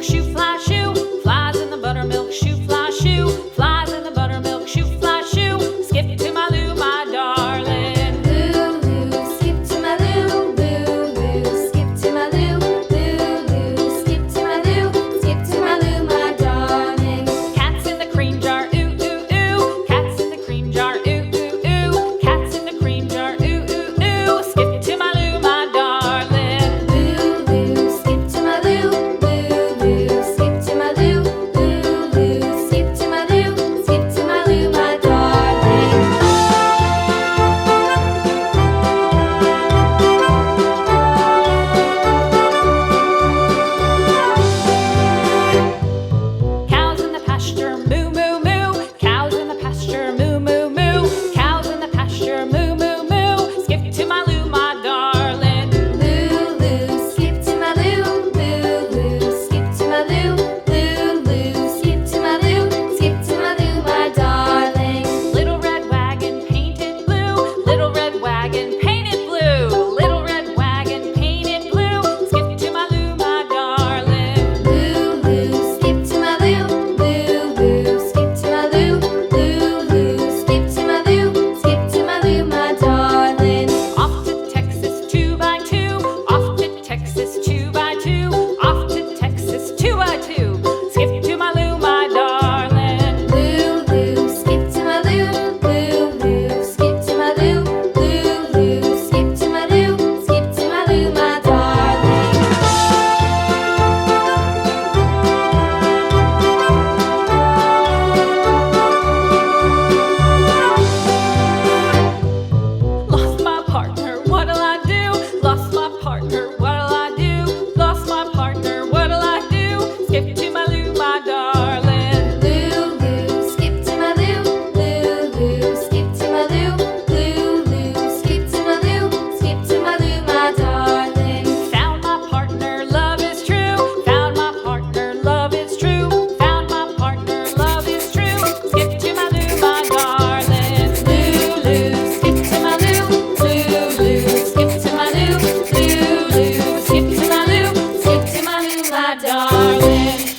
buttermilk shoe, fly shoe. Flies in the buttermilk shoe, fly shoe. Flies in the buttermilk shoe, fly shoe. Skip to my Lou, my darling. Lou, skip to my Lou, Lou, skip to my Lou, Lou, skip to my Lou, skip to my Lou, my darling. Cats in the cream jar, ooh, ooh, ooh. Cats in the cream jar, ooh, ooh, ooh. Cats in the cream jar, ooh, ooh, ooh. Skip to my Lou, my darling. Lou, skip to my Lou, Lou, skip to my Lou, Lou, skip to my Lou, skip to my Lou, my darling. Cows in the pasture, moo, moo, moo. Cows in the pasture, moo, moo, moo. Cows in the pasture, moo, moo, moo. Skip to my Lou, my darling. Lou, skip to my Lou, Lou, skip to my Lou, Lou, skip to my Lou, skip to my Lou, my darling. Little red wagon painted blue. Little red wagon painted blue. Little red wagon painted blue. Skip to my Lou, my darling. Lou, skip to my Lou, Lou, skip to my Lou, Lou, skip to my Lou, skip to my Lou, my darling. Off to Texas 2x2. Off to Texas 2x2. Off to Texas 2x2. Skip to my Lou, my darling. Lou, skip to my Lou, Lou, skip to my Lou, Lou, skip to my Lou, skip to my Lou, my darling. Lost my partner, what'll I do? Lost my partner, what'll I do? Lost my partner, what'll I do? Skip to my Lou, my darling. Lou, skip to my Lou, Lou, skip to my Lou, Lou, skip to my Lou, skip to my Lou, my darling. Found my partner, love is true. Found my partner, love is true. Found my partner, love is true. Skip to my Lou, my darling. Lou, skip to my Lou. Lou, skip to my Lou. Lou, skip to my Lou. Skip to my Lou, my darling.